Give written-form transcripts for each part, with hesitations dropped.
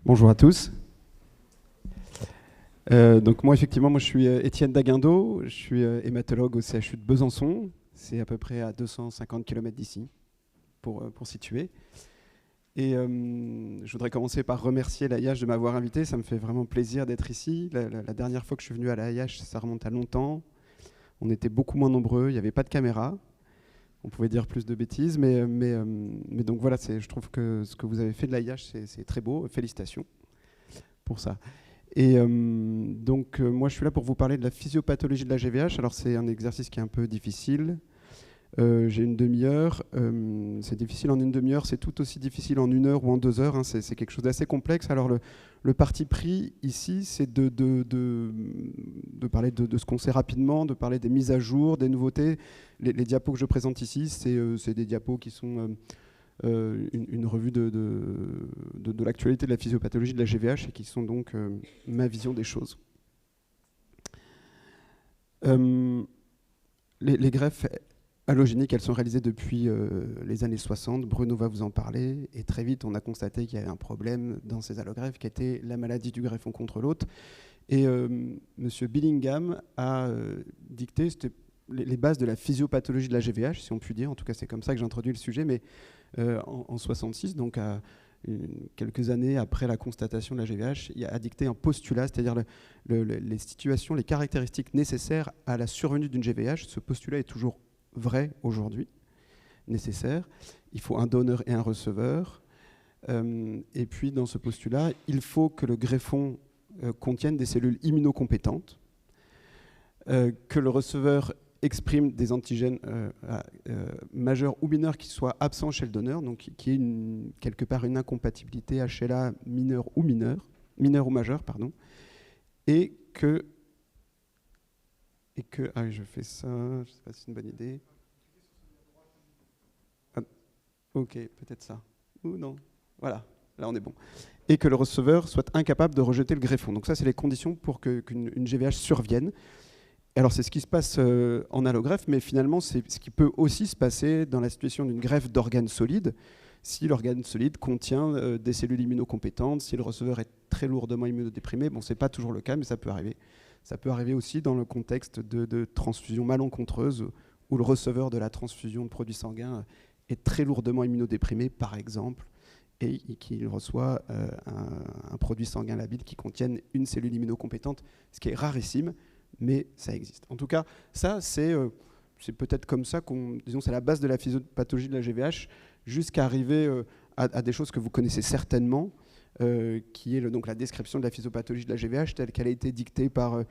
Bonjour à tous. Donc moi, effectivement, je suis Étienne Daguindo, je suis hématologue au CHU de Besançon. C'est à peu près à 250 km d'ici, pour situer. Et je voudrais commencer par remercier l'AIH de m'avoir invité. Ça me fait vraiment plaisir d'être ici. La dernière fois que je suis venu à l'AIH, ça remonte à longtemps. On était beaucoup moins nombreux, il n'y avait pas de caméra. On pouvait dire plus de bêtises, mais donc voilà, je trouve que ce que vous avez fait de l'AIH, c'est très beau. Félicitations pour ça. Et moi, je suis là pour vous parler de la physiopathologie de la GVH. Alors, c'est un exercice qui est un peu difficile. J'ai une demi-heure. C'est difficile en une demi-heure. C'est tout aussi difficile en 1 heure ou en 2 heures. Hein. C'est quelque chose d'assez complexe. Alors, le parti pris ici, c'est de parler de ce qu'on sait rapidement, de parler des mises à jour, des nouveautés. Les diapos que je présente ici, c'est des diapos qui sont une revue de l'actualité de la physiopathologie de la GVH et qui sont donc ma vision des choses. Les greffes allogéniques, elles sont réalisées depuis les années 60. Bruno va vous en parler. Et très vite, on a constaté qu'il y avait un problème dans ces allogreffes qui était la maladie du greffon contre l'autre. Et M. Billingham a dicté les bases de la physiopathologie de la GVH, si on peut dire. En tout cas, c'est comme ça que j'ai introduit le sujet. Mais en 66, donc quelques années après la constatation de la GVH, il a dicté un postulat, c'est-à-dire les situations, les caractéristiques nécessaires à la survenue d'une GVH. Ce postulat est toujours vrai aujourd'hui, nécessaire. Il faut un donneur et un receveur. Et puis, dans ce postulat, il faut que le greffon contienne des cellules immunocompétentes, que le receveur exprime des antigènes majeurs ou mineurs qui soient absents chez le donneur, donc qui est quelque part une incompatibilité HLA mineur ou majeur, pardon, et que je fais ça, je ne sais pas si c'est une bonne idée. Ah, ok, peut-être ça. Ou non. Voilà, là on est bon. Et que le receveur soit incapable de rejeter le greffon. Donc ça, c'est les conditions pour qu'une GVH survienne. Alors c'est ce qui se passe en allogreffe, mais finalement c'est ce qui peut aussi se passer dans la situation d'une greffe d'organes solides, si l'organe solide contient des cellules immunocompétentes, si le receveur est très lourdement immunodéprimé. Bon, c'est pas toujours le cas, mais ça peut arriver. Ça peut arriver aussi dans le contexte de transfusion malencontreuse, où le receveur de la transfusion de produits sanguins est très lourdement immunodéprimé, par exemple, et qu'il reçoit un produit sanguin labile qui contienne une cellule immunocompétente, ce qui est rarissime, mais ça existe. En tout cas, ça, c'est peut-être comme ça disons, c'est la base de la physiopathologie de la GVH, jusqu'à arriver à des choses que vous connaissez certainement, qui est donc la description de la physiopathologie de la GVH telle qu'elle a été dictée par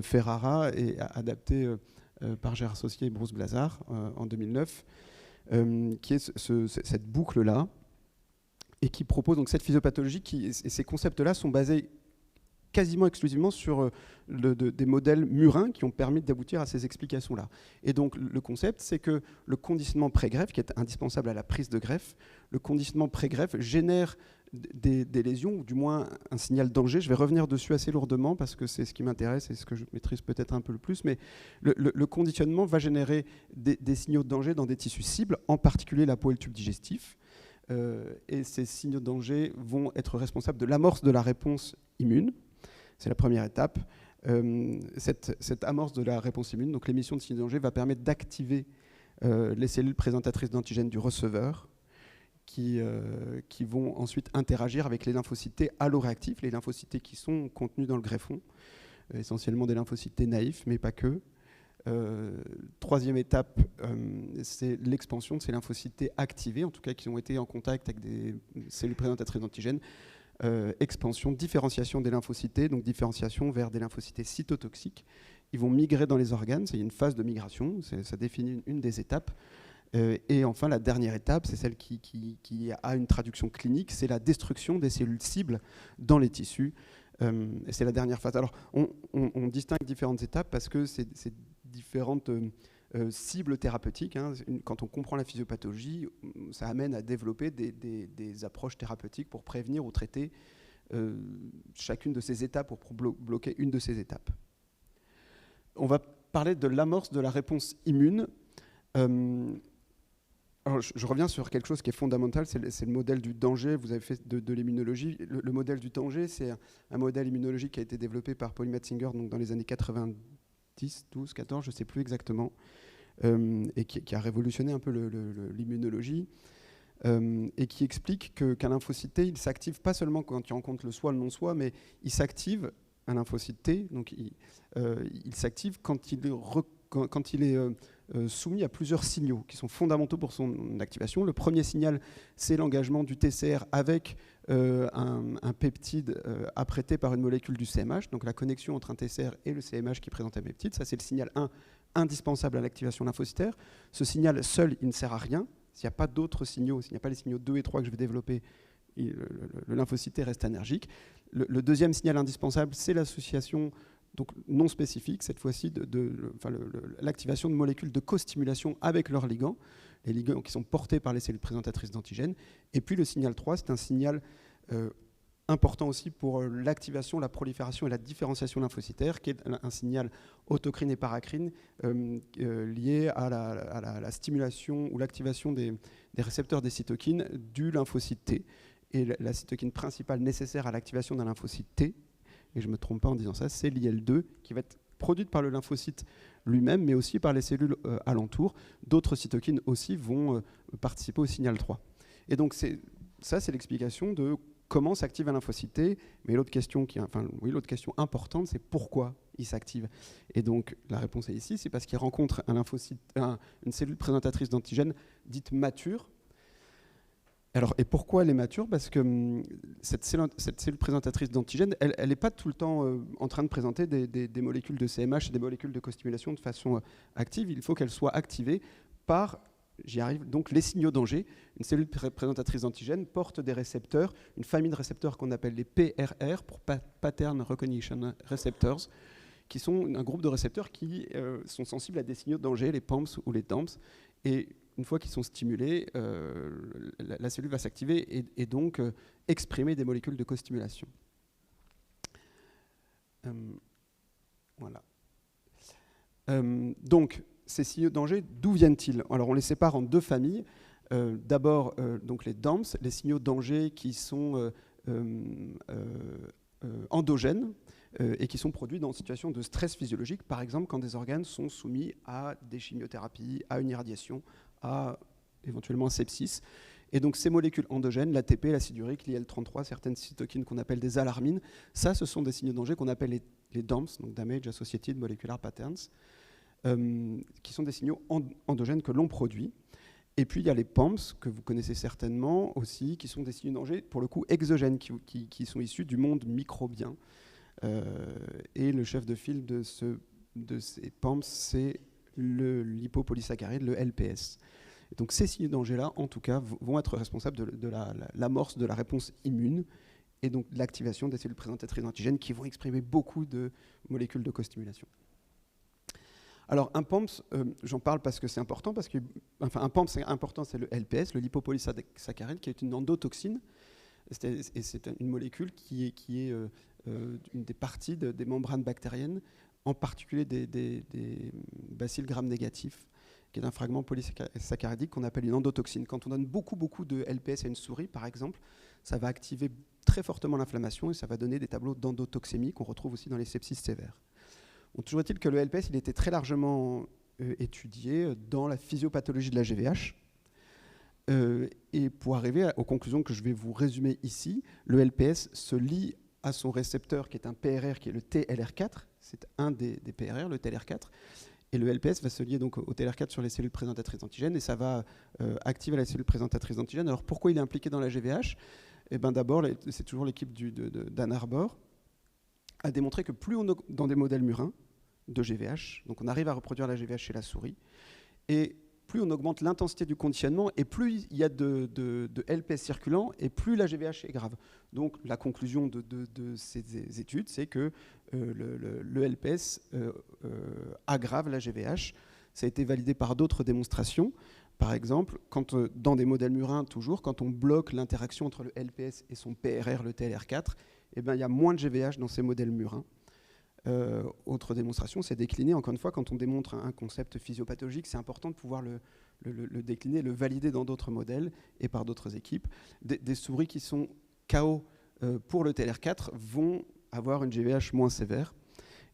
Ferrara et adaptée par Gérard Saucier et Bruce Blazar en 2009, qui est cette boucle-là, et qui propose donc cette physiopathologie, et ces concepts-là sont basés quasiment exclusivement sur des modèles murins qui ont permis d'aboutir à ces explications-là. Et donc le concept, c'est que le conditionnement pré-greffe, qui est indispensable à la prise de greffe, le conditionnement pré-greffe génère des lésions, ou du moins un signal danger. Je vais revenir dessus assez lourdement parce que c'est ce qui m'intéresse et ce que je maîtrise peut-être un peu le plus, mais le conditionnement va générer des signaux de danger dans des tissus cibles, en particulier la peau et le tube digestif. Et ces signaux de danger vont être responsables de l'amorce de la réponse immune. C'est la première étape. Cette amorce de la réponse immune, donc l'émission de signaux de danger, va permettre d'activer les cellules présentatrices d'antigènes du receveur qui vont ensuite interagir avec les lymphocytes T alloréactifs, les lymphocytes T qui sont contenus dans le greffon, essentiellement des lymphocytes T naïfs, mais pas que. Troisième étape, c'est l'expansion de ces lymphocytes T activés, en tout cas qui ont été en contact avec des cellules présentatrices d'antigènes. Expansion, différenciation des lymphocytes T, donc différenciation vers des lymphocytes T cytotoxiques. Ils vont migrer dans les organes, c'est une phase de migration, ça définit une des étapes. Et enfin, la dernière étape, c'est celle qui a une traduction clinique, c'est la destruction des cellules cibles dans les tissus. Et c'est la dernière phase. Alors, on distingue différentes étapes parce que c'est différentes cibles thérapeutiques. Hein. Quand on comprend la physiopathologie, ça amène à développer des approches thérapeutiques pour prévenir ou traiter chacune de ces étapes, pour bloquer une de ces étapes. On va parler de l'amorce de la réponse immune. Alors, je reviens sur quelque chose qui est fondamental, c'est le modèle du danger. Vous avez fait de l'immunologie. Le modèle du danger, c'est un modèle immunologique qui a été développé par Paul Metzinger donc dans les années 90, 12, 14, je ne sais plus exactement, et qui a révolutionné un peu l'immunologie, et qui explique qu'un lymphocyte T, il ne s'active pas seulement quand il rencontre le soi, le non-soi, mais il s'active, un lymphocyte T, donc il s'active quand il est soumis à plusieurs signaux qui sont fondamentaux pour son activation. Le premier signal, c'est l'engagement du TCR avec un peptide apprêté par une molécule du CMH, donc la connexion entre un TCR et le CMH qui présente un peptide. Ça, c'est le signal 1 indispensable à l'activation lymphocytaire. Ce signal seul, il ne sert à rien. S'il n'y a pas d'autres signaux, s'il n'y a pas les signaux 2 et 3 que je vais développer, le lymphocyte T reste énergique. Le deuxième signal indispensable, c'est l'association donc non spécifique, cette fois-ci, l'activation de molécules de co-stimulation avec leurs ligands, les ligands qui sont portés par les cellules présentatrices d'antigènes. Et puis le signal 3, c'est un signal important aussi pour l'activation, la prolifération et la différenciation lymphocytaire, qui est un signal autocrine et paracrine lié à la stimulation ou l'activation des récepteurs des cytokines du lymphocyte T. Et la cytokine principale nécessaire à l'activation d'un lymphocyte T, et je ne me trompe pas en disant ça, c'est l'IL-2 qui va être produite par le lymphocyte lui-même, mais aussi par les cellules alentours. D'autres cytokines aussi vont participer au signal 3. Et donc ça, c'est l'explication de comment s'active un lymphocyte T. Mais l'autre question importante, c'est pourquoi il s'active. Et donc la réponse est ici, c'est parce qu'il rencontre une cellule présentatrice d'antigènes dite mature. Alors, et pourquoi elle est mature? Parce que cette cellule présentatrice d'antigènes, elle n'est pas tout le temps en train de présenter des molécules de CMH et des molécules de costimulation de façon active. Il faut qu'elle soit activée par, j'y arrive, donc les signaux danger. Une cellule présentatrice d'antigènes porte des récepteurs, une famille de récepteurs qu'on appelle les PRR, pour Pattern Recognition Receptors, qui sont un groupe de récepteurs qui sont sensibles à des signaux de danger, les PAMPs ou les DAMPs. Et une fois qu'ils sont stimulés, la cellule va s'activer et donc exprimer des molécules de costimulation. Voilà. Donc, ces signaux de danger, d'où viennent-ils? Alors, on les sépare en deux familles. D'abord, donc les DAMPs, les signaux de danger qui sont endogènes et qui sont produits dans une situation de stress physiologique, par exemple quand des organes sont soumis à des chimiothérapies, à une irradiation, à éventuellement un sepsis. Et donc ces molécules endogènes, l'ATP, l'acide urique, l'IL-33, certaines cytokines qu'on appelle des alarmines, ça, ce sont des signaux de danger qu'on appelle les DAMPs, donc Damage Associated Molecular Patterns, qui sont des signaux endogènes que l'on produit. Et puis il y a les PAMPs, que vous connaissez certainement aussi, qui sont des signaux de danger, pour le coup, exogènes, qui sont issus du monde microbien. Et le chef de file de ces PAMPs, c'est le lipopolysaccharide, le LPS. Et donc ces signaux de danger-là, en tout cas, vont être responsables de l'amorce de la réponse immune et donc de l'activation des cellules présentatrices d'antigènes qui vont exprimer beaucoup de molécules de costimulation. Alors un PAMPs, j'en parle parce que c'est important, un PAMPs c'est important, c'est le LPS, le lipopolysaccharide, qui est une endotoxine, et c'est une molécule qui est une des parties des membranes bactériennes, en particulier des bacilles gram négatifs, qui est un fragment polysaccharidique qu'on appelle une endotoxine. Quand on donne beaucoup de LPS à une souris, par exemple, ça va activer très fortement l'inflammation et ça va donner des tableaux d'endotoxémie qu'on retrouve aussi dans les sepsis sévères. Bon, toujours est-il que le LPS, il était très largement étudié dans la physiopathologie de la GVH. Et pour arriver aux conclusions que je vais vous résumer ici, le LPS se lie à son récepteur qui est un PRR, qui est le TLR4. C'est un des PRR, le TLR4. Et le LPS va se lier donc au TLR4 sur les cellules présentatrices d'antigènes et ça va activer la cellule présentatrice d'antigènes. Alors pourquoi il est impliqué dans la GVH? Eh bien d'abord, c'est toujours l'équipe d'Ann Arbor, a démontré que plus on dans des modèles murins de GVH, donc on arrive à reproduire la GVH chez la souris, et plus on augmente l'intensité du conditionnement, et plus il y a de LPS circulant, et plus la GVH est grave. Donc la conclusion de ces études, c'est que le LPS aggrave la GVH. Ça a été validé par d'autres démonstrations. Par exemple, dans des modèles murins, toujours, quand on bloque l'interaction entre le LPS et son PRR, le TLR4, eh ben, il y a moins de GVH dans ces modèles murins. Autre démonstration, c'est décliner. Encore une fois, quand on démontre un concept physiopathologique, c'est important de pouvoir le décliner, le valider dans d'autres modèles et par d'autres équipes. Des souris qui sont KO pour le TLR4 vont avoir une GVH moins sévère.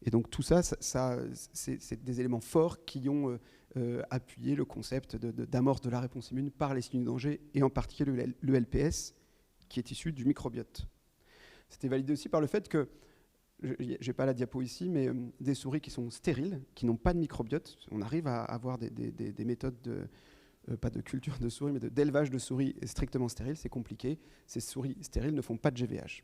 Et donc tout ça, c'est des éléments forts qui ont appuyé le concept d'amorce de la réponse immune par les signes de danger, et en particulier le LPS, qui est issu du microbiote. C'était validé aussi par le fait que, je n'ai pas la diapo ici, mais des souris qui sont stériles, qui n'ont pas de microbiote, on arrive à avoir des méthodes pas de culture de souris, mais d'élevage de souris strictement stériles, c'est compliqué. Ces souris stériles ne font pas de GVH.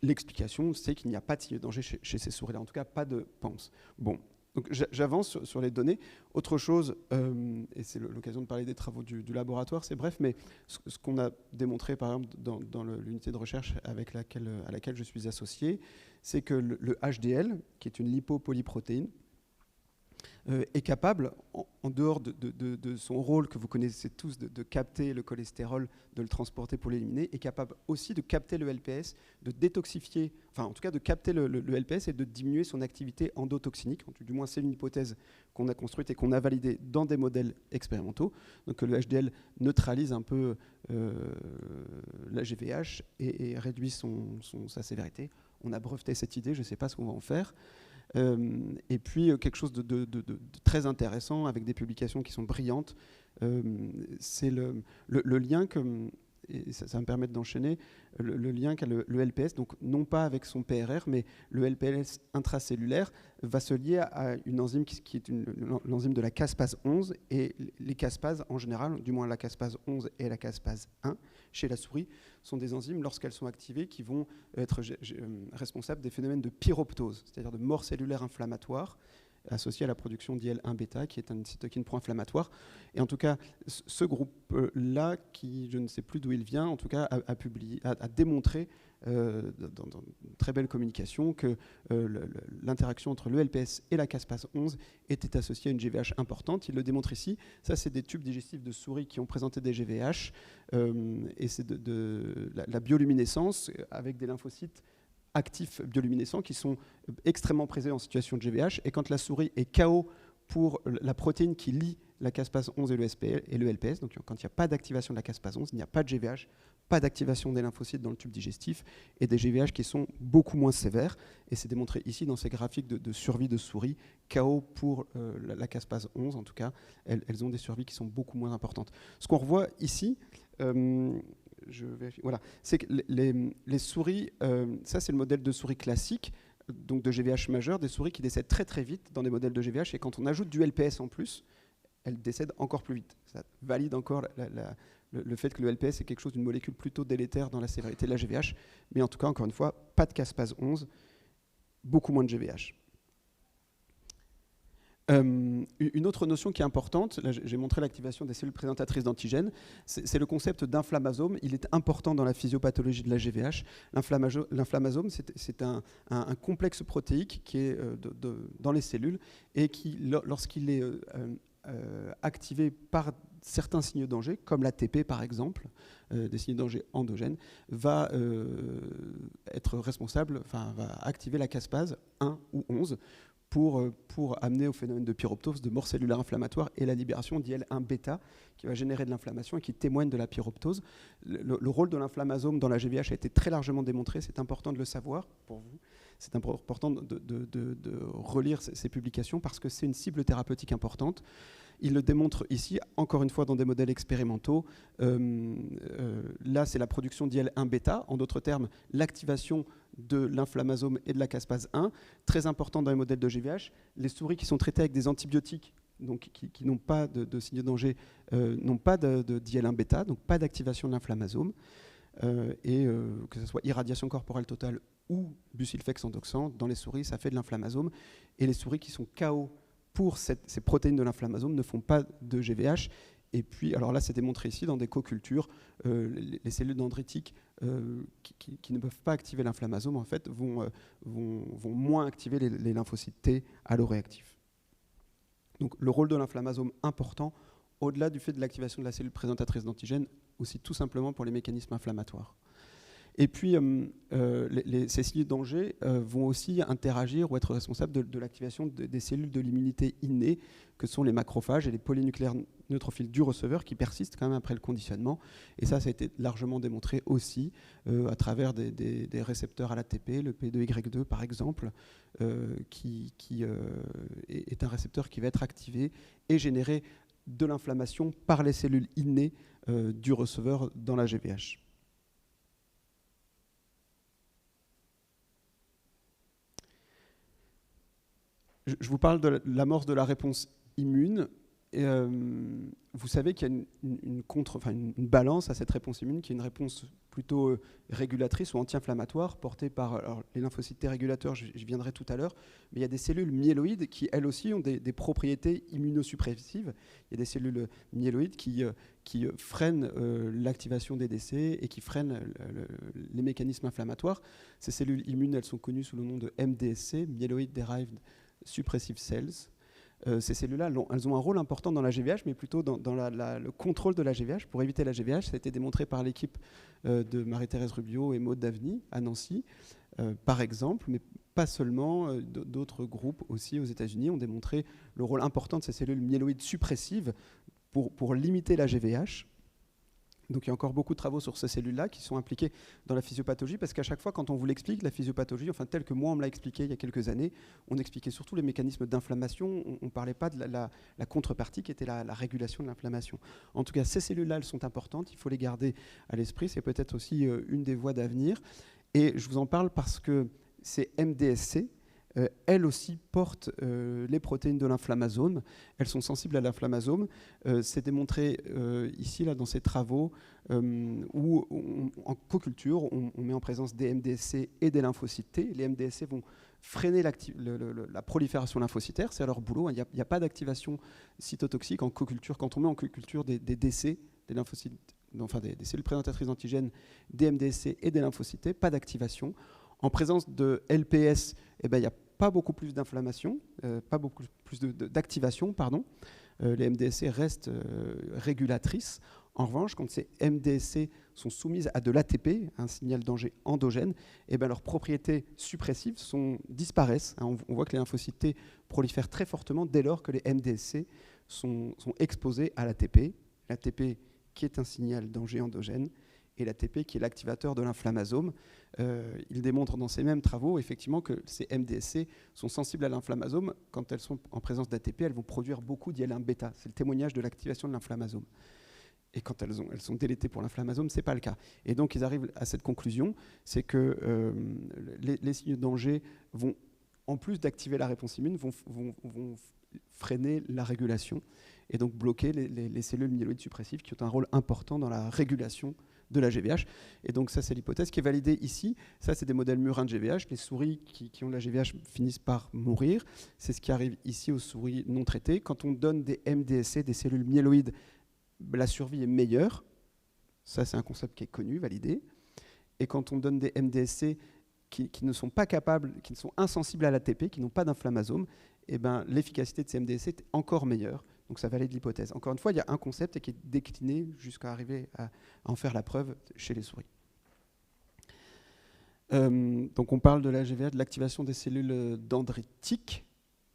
L'explication, c'est qu'il n'y a pas de signe de danger chez ces souris-là, en tout cas pas de PANS. Bon, donc j'avance sur les données. Autre chose, et c'est l'occasion de parler des travaux du laboratoire, c'est bref, mais ce qu'on a démontré par exemple dans l'unité de recherche à laquelle je suis associé, c'est que le HDL, qui est une lipopolyprotéine, est capable, en dehors de son rôle que vous connaissez tous, de capter le cholestérol, de le transporter pour l'éliminer, est capable aussi de capter le LPS, de détoxifier, enfin en tout cas de capter le LPS et de diminuer son activité endotoxinique. Du moins c'est une hypothèse qu'on a construite et qu'on a validée dans des modèles expérimentaux. Donc le HDL neutralise un peu la GVH et réduit sa sévérité. On a breveté cette idée, je ne sais pas ce qu'on va en faire. Et puis quelque chose de très intéressant avec des publications qui sont brillantes, c'est le lien que, et ça me permet d'enchaîner, le lien qu'a le LPS, donc non pas avec son PRR, mais le LPS intracellulaire va se lier à une enzyme qui est l'enzyme de la caspase 11, et les caspases en général, du moins la caspase 11 et la caspase 1, chez la souris, sont des enzymes, lorsqu'elles sont activées, qui vont être responsables des phénomènes de pyroptose, c'est-à-dire de mort cellulaire inflammatoire, associé à la production d'IL-1β, qui est une cytokine pro-inflammatoire. Et en tout cas, ce groupe-là, qui, je ne sais plus d'où il vient, en tout cas, a démontré dans une très belle communication que l'interaction entre le LPS et la caspase 11 était associée à une GVH importante. Il le démontre ici. Ça, c'est des tubes digestifs de souris qui ont présenté des GVH. Et c'est de la bioluminescence avec des lymphocytes actifs bioluminescents qui sont extrêmement présents en situation de GVH. Et quand la souris est KO pour la protéine qui lie la caspase 11 et le LPS, donc quand il n'y a pas d'activation de la caspase 11, il n'y a pas de GVH, pas d'activation des lymphocytes dans le tube digestif, et des GVH qui sont beaucoup moins sévères. Et c'est démontré ici dans ces graphiques de survie de souris, KO pour la caspase 11, en tout cas, elles ont des survies qui sont beaucoup moins importantes. Ce qu'on revoit ici, voilà, c'est que les souris, ça c'est le modèle de souris classique, donc de GVH majeur, des souris qui décèdent très très vite dans des modèles de GVH, et quand on ajoute du LPS en plus, elles décèdent encore plus vite. Ça valide encore le fait que le LPS est quelque chose d'une molécule plutôt délétère dans la sévérité de la GVH, mais en tout cas, encore une fois, pas de caspase 11, beaucoup moins de GVH. Une autre notion qui est importante, là j'ai montré l'activation des cellules présentatrices d'antigènes, c'est le concept d'inflammasome. Il est important dans la physiopathologie de la GVH. L'inflammasome, c'est un complexe protéique qui est dans les cellules et qui, lorsqu'il est activé par certains signes de danger, comme l'ATP par exemple, des signes de danger endogènes, va être responsable, enfin va activer la caspase 1 ou 11 pour amener au phénomène de pyroptose, de mort cellulaire inflammatoire, et la libération d'IL-1β qui va générer de l'inflammation et qui témoigne de la pyroptose. Le rôle de l'inflammasome dans la GVH a été très largement démontré, c'est important de le savoir pour vous. C'est important de relire ces publications parce que c'est une cible thérapeutique importante. Il le démontre ici, encore une fois, dans des modèles expérimentaux. Là, c'est la production d'IL-1β. En d'autres termes, l'activation de l'inflammasome et de la caspase 1. Très important dans les modèles de GVH. Les souris qui sont traitées avec des antibiotiques, donc qui n'ont pas de signe de danger, n'ont pas d'IL-1β, donc pas d'activation de l'inflammasome. Que ce soit irradiation corporelle totale ou busulfex endoxan, dans les souris, ça fait de l'inflammasome. Et les souris qui sont KO pour ces protéines de l'inflammasome ne font pas de GVH. Et puis, alors là, c'est démontré ici dans des co-cultures, les cellules dendritiques qui ne peuvent pas activer l'inflammasome, en fait, vont moins activer les lymphocytes T alloréactifs. Donc, le rôle de l'inflammasome important, au-delà du fait de l'activation de la cellule présentatrice d'antigènes, aussi tout simplement pour les mécanismes inflammatoires. Et puis, ces cellules de danger vont aussi interagir ou être responsables de l'activation des cellules de l'immunité innée, que sont les macrophages et les polynucléaires neutrophiles du receveur, qui persistent quand même après le conditionnement. Et ça a été largement démontré aussi à travers des récepteurs à l'ATP, le P2Y2 par exemple, qui est un récepteur qui va être activé et générer de l'inflammation par les cellules innées du receveur dans la GVH. Je vous parle de l'amorce de la réponse immune. Et, vous savez qu'il y a une balance à cette réponse immune, qui est une réponse plutôt régulatrice ou anti-inflammatoire, portée par les lymphocytes T régulateurs, je viendrai tout à l'heure, mais il y a des cellules myéloïdes qui, elles aussi, ont des propriétés immunosuppressives. Il y a des cellules myéloïdes qui freinent l'activation des décès et qui freinent les mécanismes inflammatoires. Ces cellules immunes, elles sont connues sous le nom de MDSC, Myeloid Derived Suppressive Cells. Ces cellules-là, elles ont un rôle important dans la GVH, mais plutôt dans le contrôle de la GVH. Pour éviter la GVH, ça a été démontré par l'équipe de Marie-Thérèse Rubio et Maud Daveny à Nancy, par exemple, mais pas seulement. D'autres groupes aussi aux États-Unis ont démontré le rôle important de ces cellules myéloïdes suppressives pour limiter la GVH. Donc il y a encore beaucoup de travaux sur ces cellules-là qui sont impliquées dans la physiopathologie, parce qu'à chaque fois, quand on vous l'explique, la physiopathologie, enfin telle que moi on me l'a expliqué il y a quelques années, on expliquait surtout les mécanismes d'inflammation, on ne parlait pas de la contrepartie qui était la régulation de l'inflammation. En tout cas, ces cellules-là, elles sont importantes, il faut les garder à l'esprit, c'est peut-être aussi une des voies d'avenir. Et je vous en parle parce que ces MDSC, elles aussi portent les protéines de l'inflammasome. Elles sont sensibles à l'inflammasome. C'est démontré ici, là, dans ces travaux, où en co-culture, on met en présence des MDSC et des lymphocytes T. Les MDSC vont freiner la prolifération lymphocytaire, c'est leur boulot. Il n'y a pas d'activation cytotoxique en co-culture. Quand on met en co-culture des DC, des lymphocytes, enfin des cellules présentatrices d'antigènes, des MDSC et des lymphocytes T, pas d'activation. En présence de LPS, il n'y a pas beaucoup plus d'inflammation, pas beaucoup plus d'activation, pardon. Les MDSC restent régulatrices. En revanche, quand ces MDSC sont soumises à de l'ATP, un signal danger endogène, leurs propriétés suppressives disparaissent. On voit que les lymphocytes T prolifèrent très fortement dès lors que les MDSC sont exposés à l'ATP. L'ATP qui est un signal danger endogène, et l'ATP qui est l'activateur de l'inflammasome. Il démontre dans ces mêmes travaux effectivement que ces MDSC sont sensibles à l'inflammasome. Quand elles sont en présence d'ATP, elles vont produire beaucoup d'IL-1 bêta. C'est le témoignage de l'activation de l'inflammasome. Et quand elles sont délétées pour l'inflammasome, ce n'est pas le cas. Et donc ils arrivent à cette conclusion, c'est que les signes de danger vont, en plus d'activer la réponse immune, vont freiner la régulation et donc bloquer les cellules myéloïdes suppressives qui ont un rôle important dans la régulation de la GVH. Et donc ça, c'est l'hypothèse qui est validée ici. Ça, c'est des modèles murins de GVH. Les souris qui ont la GVH finissent par mourir. C'est ce qui arrive ici aux souris non traitées. Quand on donne des MDSC, des cellules myéloïdes, la survie est meilleure. Ça, c'est un concept qui est connu, validé. Et quand on donne des MDSC qui ne sont pas capables, qui sont insensibles à l'ATP, qui n'ont pas d'inflammasome, l'efficacité de ces MDSC est encore meilleure. Donc ça valide l'hypothèse. Encore une fois, il y a un concept qui est décliné jusqu'à arriver à en faire la preuve chez les souris. Donc on parle de la GVH, de l'activation des cellules dendritiques,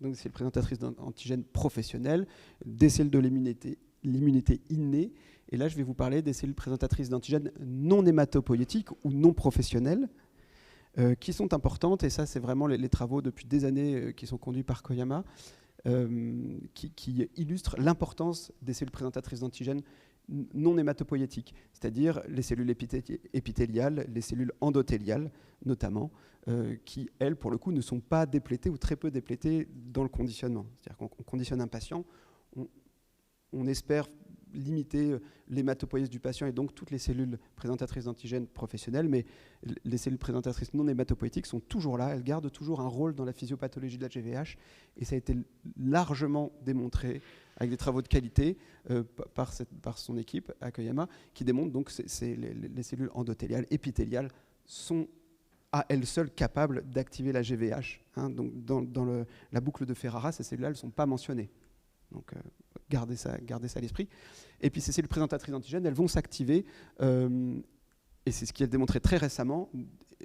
donc c'est le présentatrice d'antigènes professionnels, des cellules de l'immunité innée. Et là, je vais vous parler des cellules présentatrices d'antigènes non hématopoïétiques ou non professionnelles, qui sont importantes. Et ça, c'est vraiment les travaux depuis des années qui sont conduits par Koyama, qui illustre l'importance des cellules présentatrices d'antigènes non hématopoïétiques, c'est-à-dire les cellules épithéliales, les cellules endothéliales notamment, qui, elles, pour le coup, ne sont pas déplétées ou très peu déplétées dans le conditionnement. C'est-à-dire qu'on conditionne un patient, on espère limiter l'hématopoïèse du patient et donc toutes les cellules présentatrices d'antigènes professionnelles, mais les cellules présentatrices non hématopoïétiques sont toujours là, elles gardent toujours un rôle dans la physiopathologie de la GVH, et ça a été largement démontré avec des travaux de qualité par son équipe à Koyama, qui démontrent donc que les cellules endothéliales, épithéliales sont à elles seules capables d'activer la GVH. Donc dans la boucle de Ferrara, ces cellules-là ne sont pas mentionnées. Donc gardez ça à l'esprit. Et puis ces cellules présentatrices d'antigènes, elles vont s'activer et c'est ce qui est démontré très récemment,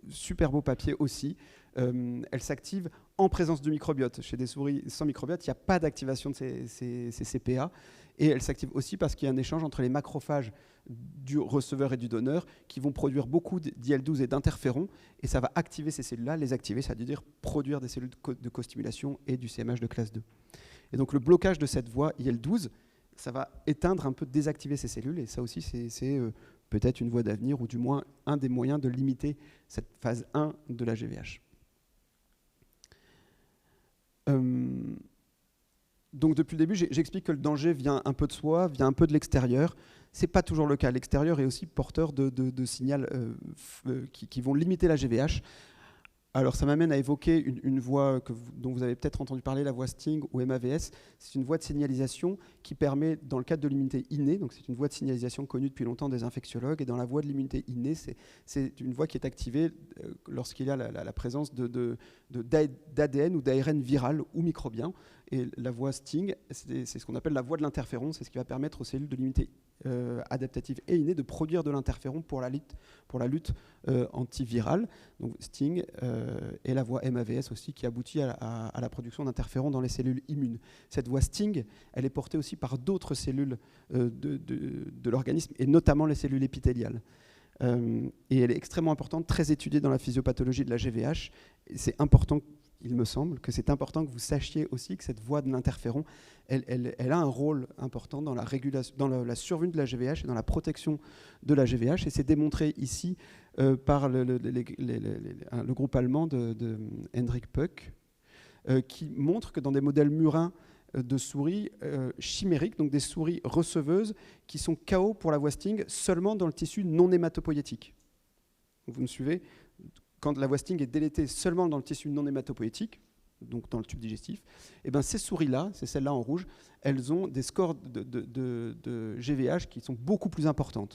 super beau papier aussi, elle s'active en présence du microbiote. Chez des souris sans microbiote, il n'y a pas d'activation de ces CPA. Et elle s'active aussi parce qu'il y a un échange entre les macrophages du receveur et du donneur qui vont produire beaucoup d'IL-12 et d'interférons. Et ça va activer ces cellules-là, les activer, ça veut dire produire des cellules de costimulation et du CMH de classe 2. Et donc le blocage de cette voie IL-12, ça va éteindre un peu, désactiver ces cellules. Et ça aussi, c'est peut-être une voie d'avenir, ou du moins un des moyens de limiter cette phase 1 de la GVH. Donc depuis le début, j'explique que le danger vient un peu de soi, vient un peu de l'extérieur. Ce n'est pas toujours le cas. L'extérieur est aussi porteur de signaux qui vont limiter la GVH. Alors ça m'amène à évoquer une voie dont vous avez peut-être entendu parler, la voie Sting ou MAVS. C'est une voie de signalisation qui permet, dans le cadre de l'immunité innée, donc c'est une voie de signalisation connue depuis longtemps des infectiologues, et dans la voie de l'immunité innée, c'est une voie qui est activée lorsqu'il y a la présence d'ADN ou d'ARN viral ou microbien. Et la voie Sting, c'est ce qu'on appelle la voie de l'interféron, c'est ce qui va permettre aux cellules de l'immunité adaptative et innée de produire de l'interféron pour la lutte antivirale. Donc Sting et la voie MAVS aussi qui aboutit à la production d'interférons dans les cellules immunes. Cette voie Sting, elle est portée aussi par d'autres cellules de l'organisme et notamment les cellules épithéliales. Et elle est extrêmement importante, très étudiée dans la physiopathologie de la GVH. C'est important, il me semble, que c'est important que vous sachiez aussi que cette voie de l'interféron, elle a un rôle important dans la régulation, dans la survenue de la GVH et dans la protection de la GVH. Et c'est démontré ici par le groupe allemand de Hendrik Puck, qui montre que dans des modèles murins de souris chimériques, donc des souris receveuses, qui sont KO pour la voie Sting seulement dans le tissu non hématopoïétique. Vous me suivez ? Quand la voie Sting est délétée seulement dans le tissu non hématopoïétique, donc dans le tube digestif, et ben ces souris-là, c'est celles-là en rouge, elles ont des scores de GVH qui sont beaucoup plus importants.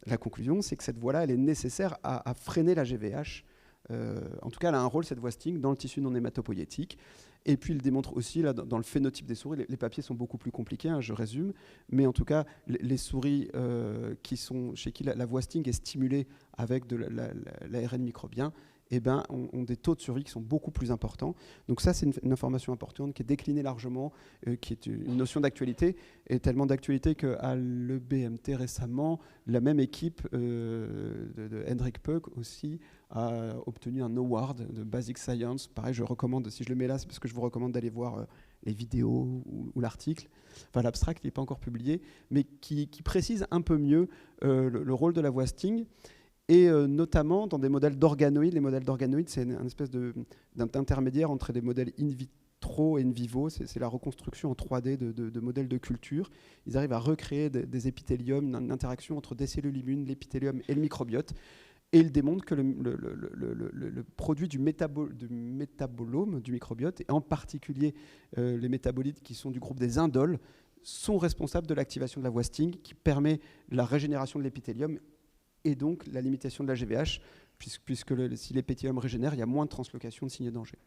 La conclusion, c'est que cette voie-là, elle est nécessaire à freiner la GVH. En tout cas, elle a un rôle, cette voie Sting, dans le tissu non hématopoïétique. Et puis, il démontre aussi, là, dans le phénotype des souris, les papiers sont beaucoup plus compliqués, hein, je résume, mais en tout cas, les souris chez qui la voie Sting est stimulée avec de l'ARN microbien, eh ben, ont des taux de survie qui sont beaucoup plus importants. Donc ça, c'est une information importante qui est déclinée largement, qui est une notion d'actualité, et tellement d'actualité qu'à l'EBMT récemment, la même équipe de Hendrik Puck aussi a obtenu un award de Basic Science. Pareil, je recommande, si je le mets là, c'est parce que je vous recommande d'aller voir les vidéos ou l'article. Enfin, l'abstract n'est pas encore publié, mais qui précise un peu mieux le rôle de la voie Sting. Et notamment dans des modèles d'organoïdes. Les modèles d'organoïdes, c'est une espèce d'intermédiaire entre des modèles in vitro et in vivo. C'est la reconstruction en 3D de modèles de culture. Ils arrivent à recréer des épithéliums, une interaction entre des cellules immunes, l'épithélium et le microbiote. Et ils démontrent que le produit du métabolome du microbiote, et en particulier les métabolites qui sont du groupe des indoles, sont responsables de l'activation de la voie Sting qui permet la régénération de l'épithélium et donc la limitation de la GVH, puisque si l'épithélium régénère, il y a moins de translocation de signes de danger.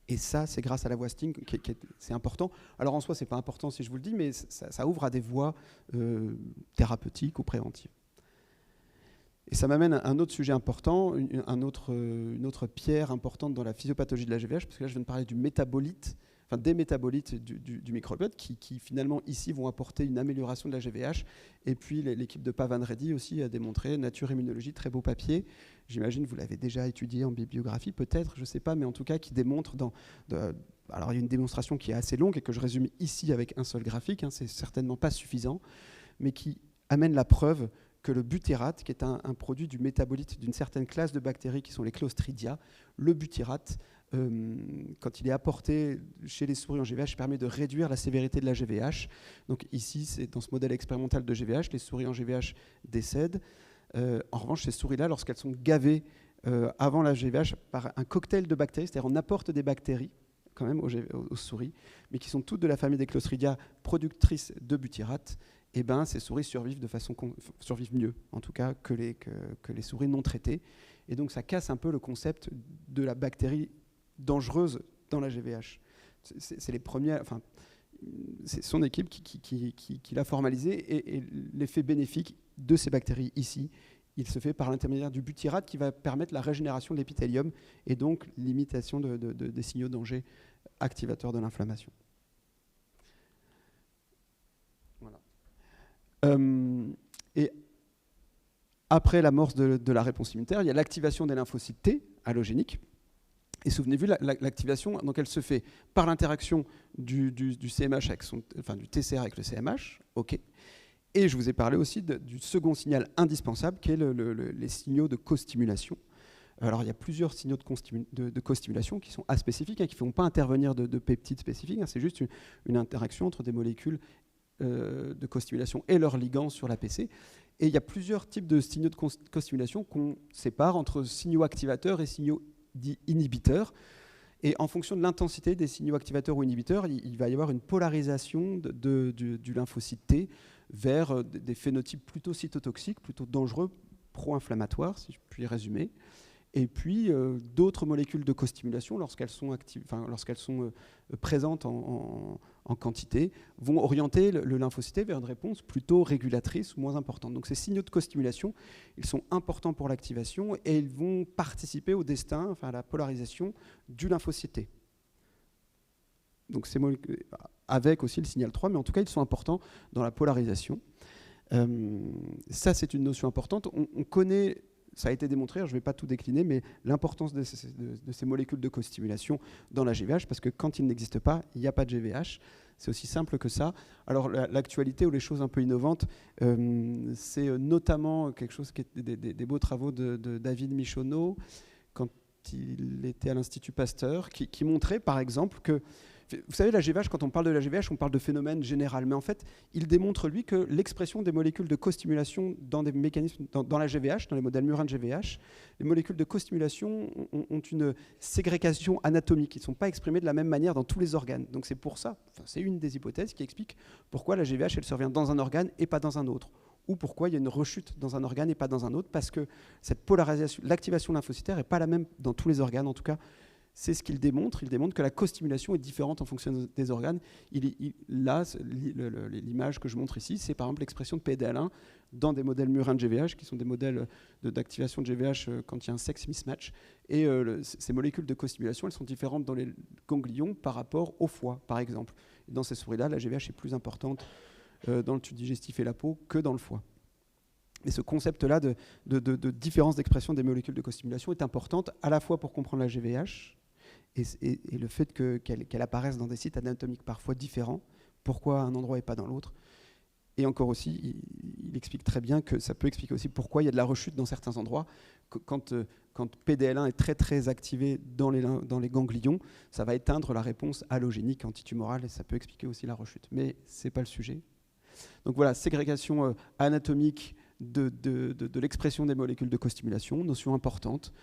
Et ça, c'est grâce à la voie Sting, c'est important. Alors en soi, ce n'est pas important si je vous le dis, mais ça ouvre à des voies thérapeutiques ou préventives. Et ça m'amène à un autre sujet important, une autre pierre importante dans la physiopathologie de la GVH, parce que là, je viens de parler du métabolite, enfin des métabolites du microbiote qui finalement ici vont apporter une amélioration de la GVH. Et puis l'équipe de Pavan Reddy aussi a démontré, Nature Immunologie, très beau papier, j'imagine que vous l'avez déjà étudié en bibliographie peut-être, je ne sais pas, mais en tout cas qui démontre alors il y a une démonstration qui est assez longue et que je résume ici avec un seul graphique, hein, c'est certainement pas suffisant, mais qui amène la preuve que le butyrate, qui est un produit du métabolite d'une certaine classe de bactéries qui sont les Clostridia, le butyrate, quand il est apporté chez les souris en GVH, permet de réduire la sévérité de la GVH. Donc ici, c'est dans ce modèle expérimental de GVH, les souris en GVH décèdent. En revanche, ces souris-là, lorsqu'elles sont gavées avant la GVH par un cocktail de bactéries, c'est-à-dire on apporte des bactéries quand même aux souris, mais qui sont toutes de la famille des Clostridia productrices de butyrate, et ben ces souris survivent mieux, en tout cas, que les souris non traitées. Et donc ça casse un peu le concept de la bactérie dangereuse dans la GVH. C'est les premières, c'est son équipe qui l'a formalisé, et l'effet bénéfique de ces bactéries ici, il se fait par l'intermédiaire du butyrate qui va permettre la régénération de l'épithélium et donc l'imitation des signaux danger activateurs de l'inflammation. Voilà. Et après l'amorce de la réponse immunitaire, il y a l'activation des lymphocytes T allogéniques. Et souvenez-vous, l'activation, donc elle se fait par l'interaction du CMH avec du TCR avec le CMH, ok. Et je vous ai parlé aussi du second signal indispensable, qui est les signaux de co-stimulation. Alors, il y a plusieurs signaux de co-stimulation qui sont aspécifiques, qui ne font pas intervenir de peptides spécifiques. C'est juste une interaction entre des molécules de co-stimulation et leurs ligands sur l'APC. Et il y a plusieurs types de signaux de co-stimulation qu'on sépare entre signaux activateurs et signaux dits inhibiteurs. Et en fonction de l'intensité des signaux activateurs ou inhibiteurs, il va y avoir une polarisation du lymphocyte T vers des phénotypes plutôt cytotoxiques, plutôt dangereux, pro-inflammatoires, si je puis résumer. Et puis d'autres molécules de co-stimulation, lorsqu'elles sont, présentes en quantité, vont orienter le lymphocyte T vers une réponse plutôt régulatrice ou moins importante. Donc ces signaux de co-stimulation, ils sont importants pour l'activation et ils vont participer au destin, à la polarisation du lymphocyte T. Donc ces molécules, avec aussi le signal 3, mais en tout cas ils sont importants dans la polarisation. Ça c'est une notion importante. On connaît, ça a été démontré, je ne vais pas tout décliner, mais l'importance de ces molécules de co-stimulation dans la GVH, parce que quand il n'existe pas, il n'y a pas de GVH. C'est aussi simple que ça. Alors l'actualité ou les choses un peu innovantes, c'est notamment quelque chose qui est des beaux travaux de David Michonneau, quand il était à l'Institut Pasteur, qui montrait par exemple que, vous savez, la GVH, quand on parle de la GVH, on parle de phénomène général. Mais en fait, il démontre, lui, que l'expression des molécules de co-stimulation dans des mécanismes, dans la GVH, dans les modèles murins de GVH, les molécules de co-stimulation ont une ségrégation anatomique. Ils ne sont pas exprimés de la même manière dans tous les organes. Donc c'est pour ça, c'est une des hypothèses qui explique pourquoi la GVH, elle survient dans un organe et pas dans un autre. Ou pourquoi il y a une rechute dans un organe et pas dans un autre, parce que cette polarisation, l'activation lymphocytaire n'est pas la même dans tous les organes, en tout cas. C'est ce qu'il démontre. Il démontre que la co-stimulation est différente en fonction des organes. Là, l'image que je montre ici, c'est par exemple l'expression de PDL1 dans des modèles murins de GVH, qui sont des modèles d'activation de GVH quand il y a un sex mismatch. Et ces molécules de co-stimulation, elles sont différentes dans les ganglions par rapport au foie, par exemple. Et dans ces souris-là, la GVH est plus importante dans le tube digestif et la peau que dans le foie. Et ce concept-là de différence d'expression des molécules de co-stimulation est importante à la fois pour comprendre la GVH, et le fait qu'elle apparaisse dans des sites anatomiques parfois différents, pourquoi un endroit et pas dans l'autre. Et encore aussi, il explique très bien que ça peut expliquer aussi pourquoi il y a de la rechute dans certains endroits. Quand PDL1 est très très activé dans les ganglions, ça va éteindre la réponse allogénique antitumorale et ça peut expliquer aussi la rechute. Mais ce n'est pas le sujet. Donc voilà, ségrégation anatomique de l'expression des molécules de co-stimulation, notion importante.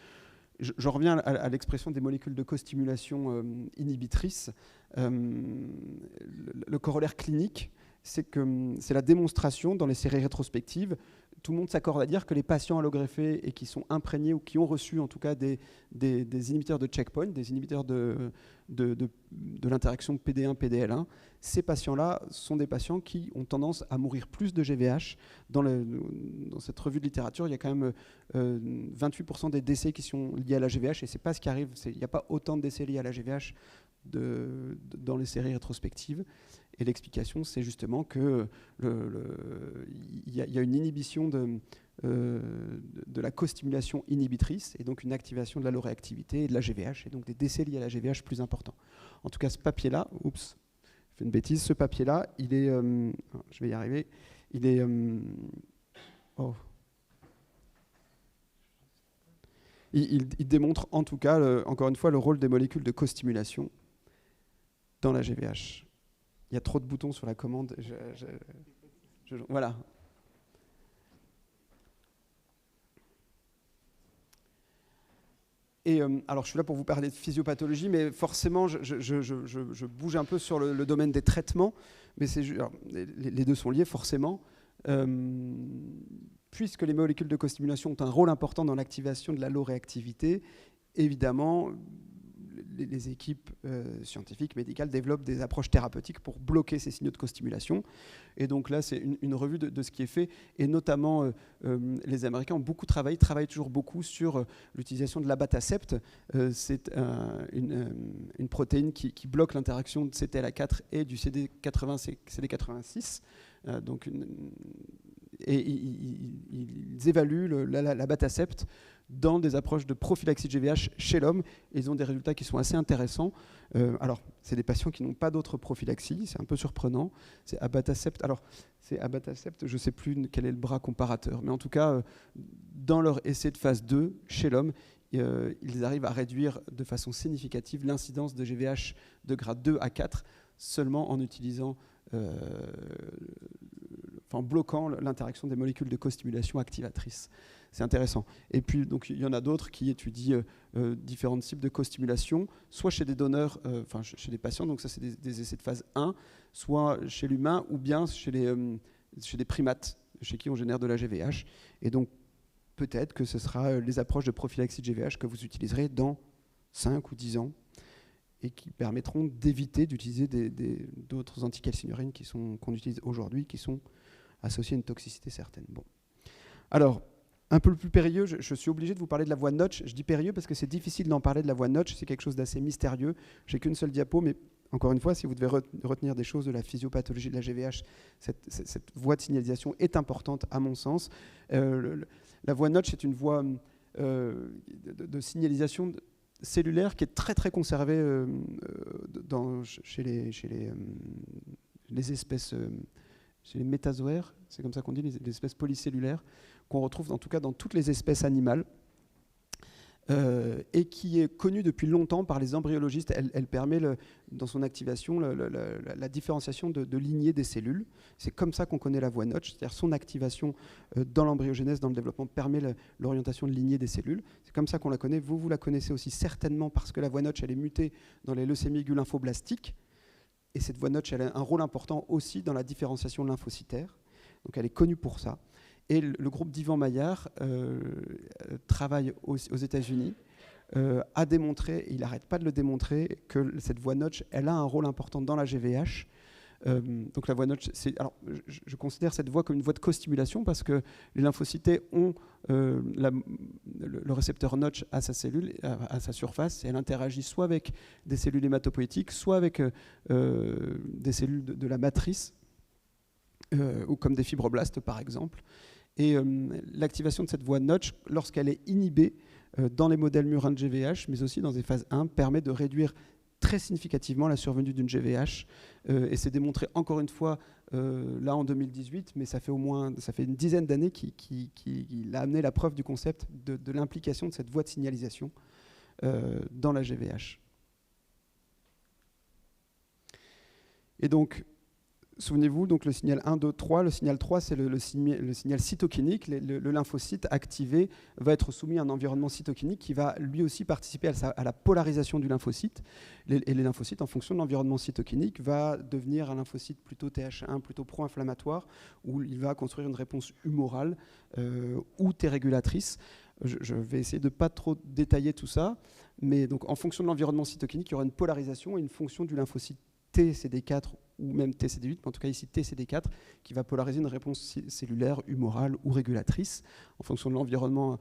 Je reviens à l'expression des molécules de co-stimulation inhibitrices. Le corollaire clinique, c'est la démonstration dans les séries rétrospectives. Tout le monde s'accorde à dire que les patients allogreffés et qui sont imprégnés ou qui ont reçu en tout cas des inhibiteurs de checkpoint, des inhibiteurs de l'interaction PD1-PDL1, ces patients-là sont des patients qui ont tendance à mourir plus de GVH. Dans cette revue de littérature, il y a quand même 28% des décès qui sont liés à la GVH et c'est pas ce qui arrive. Il n'y a pas autant de décès liés à la GVH dans les séries rétrospectives. Et l'explication, c'est justement qu'il y a une inhibition de la co-stimulation inhibitrice et donc une activation de l'alloréactivité et de la GVH et donc des décès liés à la GVH plus importants. En tout cas, ce papier-là, oups, je fais une bêtise, ce papier-là, il est, je vais y arriver, il est, il démontre en tout cas, encore une fois, le rôle des molécules de co-stimulation dans la GVH. Il y a trop de boutons sur la commande. Voilà. Et alors, je suis là pour vous parler de physiopathologie, mais forcément, je bouge un peu sur le domaine des traitements. Mais les deux sont liés, forcément. Puisque les molécules de co-stimulation ont un rôle important dans l'activation de l'alloréactivité, évidemment, les équipes scientifiques, médicales développent des approches thérapeutiques pour bloquer ces signaux de costimulation. Et donc là, c'est une revue de ce qui est fait. Et notamment, les Américains ont beaucoup travaillent toujours beaucoup sur l'utilisation de l'abatacept. C'est une protéine qui bloque l'interaction de CTLA4 et du CD86. Et ils évaluent l'abatacept dans des approches de prophylaxie de GVH chez l'homme. Ils ont des résultats qui sont assez intéressants. Alors, c'est des patients qui n'ont pas d'autres prophylaxies, c'est un peu surprenant. C'est abatacept. Alors, c'est abatacept, je ne sais plus quel est le bras comparateur, mais en tout cas, dans leur essai de phase 2, chez l'homme, ils arrivent à réduire de façon significative l'incidence de GVH de grade 2 à 4 seulement en utilisant en bloquant l'interaction des molécules de costimulation activatrices. C'est intéressant. Et puis, donc, il y en a d'autres qui étudient différents types de costimulation, soit chez des donneurs, chez des patients, donc ça c'est des essais de phase 1, soit chez l'humain, ou bien chez des primates, chez qui on génère de la GVH. Et donc, peut-être que ce sera les approches de prophylaxie de GVH que vous utiliserez dans 5 ou 10 ans, et qui permettront d'éviter d'utiliser d'autres anticalcinurines qu'on utilise aujourd'hui, qui sont associés à une toxicité certaine. Bon. Alors, un peu plus périlleux, je suis obligé de vous parler de la voie Notch. Je dis périlleux parce que c'est difficile d'en parler de la voie Notch, c'est quelque chose d'assez mystérieux. J'ai qu'une seule diapo, mais encore une fois, si vous devez retenir des choses de la physiopathologie de la GVH, cette voie de signalisation est importante à mon sens. La voie Notch est une voie de signalisation cellulaire qui est très très conservée chez les espèces, chez les métazoaires, c'est comme ça qu'on dit, les espèces polycellulaires, qu'on retrouve en tout cas dans toutes les espèces animales, et qui est connue depuis longtemps par les embryologistes. Elle permet, dans son activation, la différenciation de lignées des cellules. C'est comme ça qu'on connaît la voie Notch, c'est-à-dire son activation dans l'embryogenèse, dans le développement, permet l'orientation de lignées des cellules. C'est comme ça qu'on la connaît. Vous la connaissez aussi certainement parce que la voie Notch, elle est mutée dans les leucémies aiguës lymphoblastiques. Et cette voie Notch, elle a un rôle important aussi dans la différenciation lymphocytaire. Donc elle est connue pour ça. Et le groupe d'Ivan Maillard travaille aux États-Unis, a démontré, et il n'arrête pas de le démontrer, que cette voie Notch, elle a un rôle important dans la GVH. Donc la voie Notch, je considère cette voie comme une voie de costimulation parce que les lymphocytes ont le récepteur Notch à sa cellule, à sa surface, et elle interagit soit avec des cellules hématopoïétiques, soit avec des cellules de la matrice, ou comme des fibroblastes par exemple. Et l'activation de cette voie Notch, lorsqu'elle est inhibée dans les modèles murins de GVH, mais aussi dans des phases 1, permet de réduire très significativement la survenue d'une GVH. Et c'est démontré encore une fois là en 2018, mais ça fait une dizaine d'années qu'il a amené la preuve du concept de l'implication de cette voie de signalisation dans la GVH. Et donc, souvenez-vous, donc le signal 1, 2, 3, le signal 3, c'est le signal cytokinique. Le lymphocyte activé va être soumis à un environnement cytokinique qui va lui aussi participer à la polarisation du lymphocyte. Et les lymphocytes, en fonction de l'environnement cytokinique, va devenir un lymphocyte plutôt Th1, plutôt pro-inflammatoire, où il va construire une réponse humorale ou T-régulatrice. Je vais essayer de ne pas trop détailler tout ça, mais donc en fonction de l'environnement cytokinique, il y aura une polarisation et une fonction du lymphocyte TCD4 ou même TCD8, mais en tout cas ici TCD4, qui va polariser une réponse cellulaire, humorale ou régulatrice en fonction de l'environnement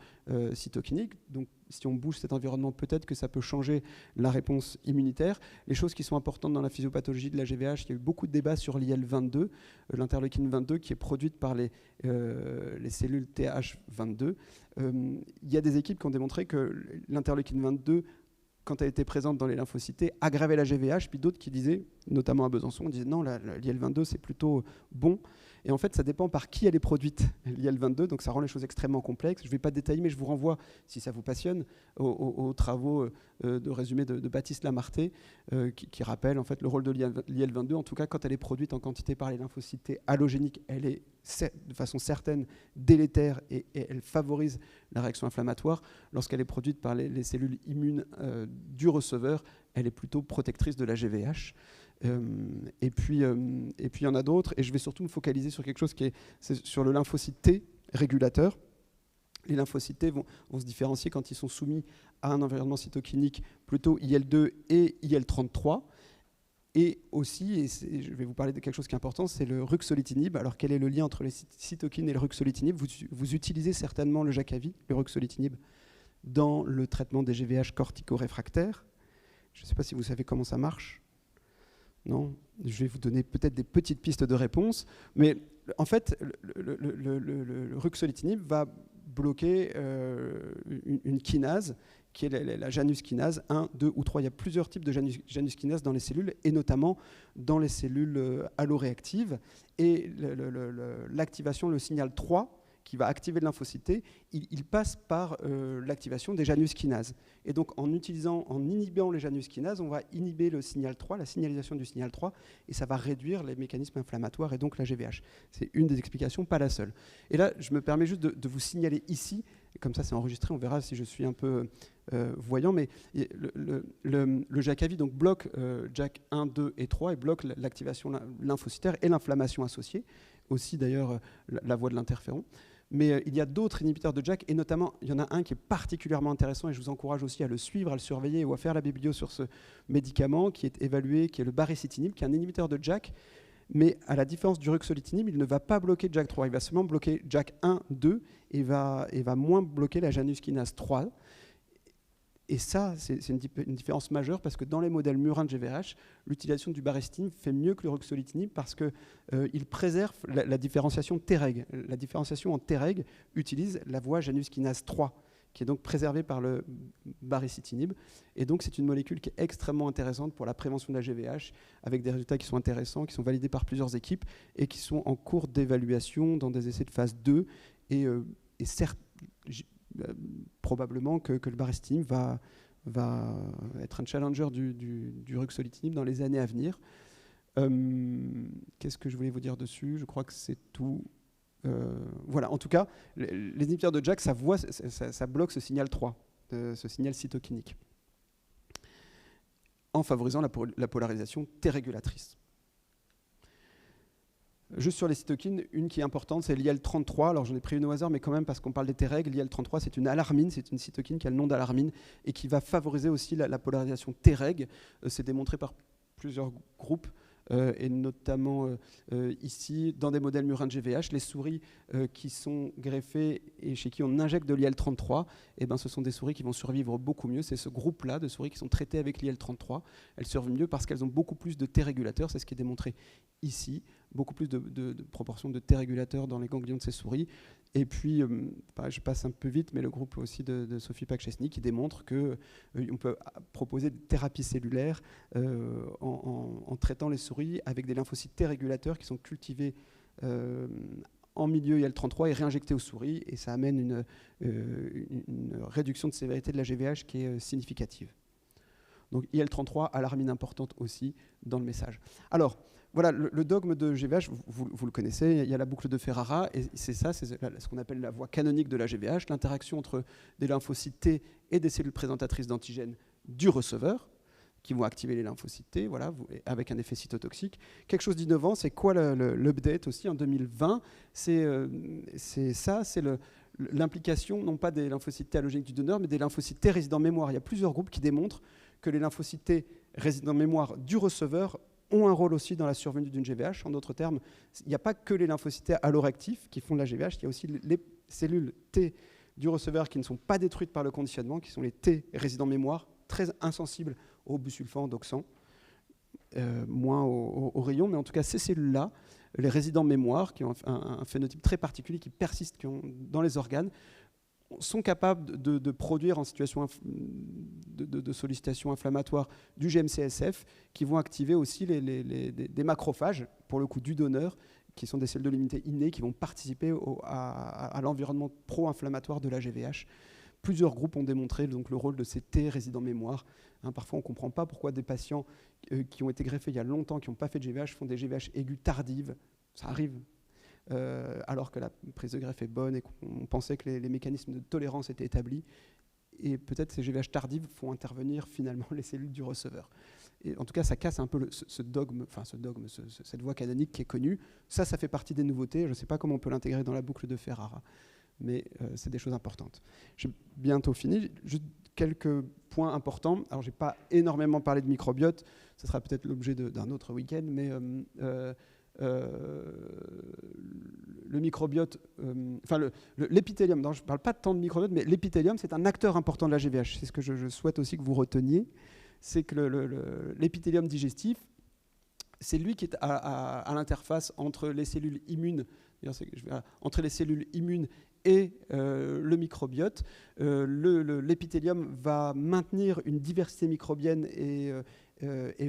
cytokinique. Donc si on bouge cet environnement, peut-être que ça peut changer la réponse immunitaire. Les choses qui sont importantes dans la physiopathologie de la GVH, il y a eu beaucoup de débats sur l'IL-22, l'interleukine 22 qui est produite par les cellules TH22. Il y a des équipes qui ont démontré que l'interleukine 22, quand elle était présente dans les lymphocytes, aggravait la GVH, puis d'autres qui disaient, notamment à Besançon, disaient non, l'IL-22 c'est plutôt bon. Et en fait, ça dépend par qui elle est produite, l'IL-22, donc ça rend les choses extrêmement complexes. Je ne vais pas détailler, mais je vous renvoie, si ça vous passionne, aux travaux de résumé de Baptiste Lamarté, qui rappellent en fait le rôle de l'IL-22. En tout cas, quand elle est produite en quantité par les lymphocytes allogéniques, elle est de façon certaine délétère et elle favorise la réaction inflammatoire. Lorsqu'elle est produite par les cellules immunes du receveur, elle est plutôt protectrice de la GVH. Et puis il y en a d'autres, et je vais surtout me focaliser sur quelque chose c'est sur le lymphocyte T régulateur. Les lymphocytes T vont se différencier quand ils sont soumis à un environnement cytokinique plutôt IL-2 et IL-33. Et aussi, et je vais vous parler de quelque chose qui est important, c'est le ruxolitinib. Alors quel est le lien entre les cytokines et le ruxolitinib? Vous utilisez certainement le Jakavi, le ruxolitinib, dans le traitement des GVH cortico-réfractaires. Je ne sais pas si vous savez comment ça marche. Non, je vais vous donner peut-être des petites pistes de réponse. Mais en fait, le ruxolitinib va bloquer une kinase qui est la Janus kinase 1, 2 ou 3. Il y a plusieurs types de Janus kinase dans les cellules, et notamment dans les cellules alloréactives. Et l'activation, le signal 3, qui va activer le lymphocyte T, il passe par l'activation des Janus kinases. Et donc en inhibant les Janus kinases, on va inhiber le signal 3, la signalisation du signal 3, et ça va réduire les mécanismes inflammatoires et donc la GVH. C'est une des explications, pas la seule. Et là, je me permets juste de vous signaler ici, et comme ça c'est enregistré, on verra si je suis un peu voyant, mais le Jakavi donc bloque JAK 1, 2 et 3 et bloque l'activation lymphocytaire et l'inflammation associée, aussi d'ailleurs la voie de l'interféron. Mais il y a d'autres inhibiteurs de JAK, et notamment, il y en a un qui est particulièrement intéressant, et je vous encourage aussi à le suivre, à le surveiller ou à faire la biblio sur ce médicament qui est évalué, qui est le baricitinib, qui est un inhibiteur de JAK, mais à la différence du ruxolitinib, il ne va pas bloquer JAK3, il va seulement bloquer JAK1, 2, et va moins bloquer la Janus kinase 3. Et ça, c'est une différence majeure, parce que dans les modèles murins de GVH, l'utilisation du baricitinib fait mieux que le ruxolitinib parce qu'il préserve la différenciation Treg. La différenciation en Treg utilise la voie Janus kinase 3, qui est donc préservée par le baricitinib. Et donc c'est une molécule qui est extrêmement intéressante pour la prévention de la GVH, avec des résultats qui sont intéressants, qui sont validés par plusieurs équipes et qui sont en cours d'évaluation dans des essais de phase 2. Et certes, probablement que le baricitinib va être un challenger du ruxolitinib dans les années à venir. Qu'est-ce que je voulais vous dire dessus? Je crois que c'est tout. Voilà, en tout cas, les inhibiteurs de JAK, ça bloque ce signal 3, ce signal cytokinique, en favorisant la polarisation T-régulatrice. Juste sur les cytokines, une qui est importante, c'est l'IL-33. Alors j'en ai pris une au hasard, mais quand même, parce qu'on parle des Treg, l'IL-33, c'est une alarmine, c'est une cytokine qui a le nom d'alarmine et qui va favoriser aussi la polarisation Treg. C'est démontré par plusieurs groupes, et notamment ici, dans des modèles murins de GVH, les souris qui sont greffées et chez qui on injecte de l'IL-33, ce sont des souris qui vont survivre beaucoup mieux. C'est ce groupe-là de souris qui sont traitées avec l'IL-33. Elles survivent mieux parce qu'elles ont beaucoup plus de T-régulateurs, c'est ce qui est démontré ici, beaucoup plus de proportion de T-régulateurs dans les ganglions de ces souris. Et puis, je passe un peu vite, mais le groupe aussi de Sophie Pak-Chesny qui démontre qu'on peut proposer des thérapies cellulaires en traitant les souris avec des lymphocytes T-régulateurs qui sont cultivés en milieu IL-33 et réinjectés aux souris, et ça amène une réduction de sévérité de la GVH qui est significative. Donc IL-33, alarmine importante aussi dans le message. Alors, voilà, le dogme de GVH, vous le connaissez, il y a la boucle de Ferrara, et c'est ça, c'est ce qu'on appelle la voie canonique de la GVH, l'interaction entre des lymphocytes T et des cellules présentatrices d'antigènes du receveur, qui vont activer les lymphocytes T, voilà, avec un effet cytotoxique. Quelque chose d'innovant, c'est quoi l'update aussi en 2020? C'est l'implication, non pas des lymphocytes T allogéniques du donneur, mais des lymphocytes T résidents mémoire. Il y a plusieurs groupes qui démontrent que les lymphocytes T résidents mémoire du receveur ont un rôle aussi dans la survenue d'une GVH. En d'autres termes, il n'y a pas que les lymphocytes T alloréactifs qui font de la GVH, il y a aussi les cellules T du receveur qui ne sont pas détruites par le conditionnement, qui sont les T résidents mémoire, très insensibles aux busulfans, d'oxan, moins aux rayons, mais en tout cas ces cellules-là, les résidents mémoire, qui ont un phénotype très particulier, qui persistent dans les organes, sont capables de produire en situation de sollicitation inflammatoire du GM-CSF, qui vont activer aussi des macrophages, pour le coup du donneur, qui sont des cellules de l'immunité innée, qui vont participer à l'environnement pro-inflammatoire de la GVH. Plusieurs groupes ont démontré donc, le rôle de ces T résidents mémoire. Parfois, on ne comprend pas pourquoi des patients qui ont été greffés il y a longtemps, qui n'ont pas fait de GVH, font des GVH aiguës tardives. Ça arrive. Alors que la prise de greffe est bonne et qu'on pensait que les mécanismes de tolérance étaient établis. Et peut-être ces GVH tardives font intervenir finalement les cellules du receveur. Et en tout cas, ça casse un peu cette voie canonique qui est connue. Ça fait partie des nouveautés. Je ne sais pas comment on peut l'intégrer dans la boucle de Ferrara. mais c'est des choses importantes. J'ai bientôt fini. Juste quelques points importants. Alors, je n'ai pas énormément parlé de microbiote. Ce sera peut-être l'objet d'un autre week-end, mais le microbiote, l'épithélium, je ne parle pas tant de microbiote, mais l'épithélium, c'est un acteur important de la GVH. C'est ce que je souhaite aussi que vous reteniez. C'est que l'épithélium digestif, c'est lui qui est à l'interface entre les cellules immunes, entre les cellules immunes et le microbiote. L'épithélium va maintenir une diversité microbienne et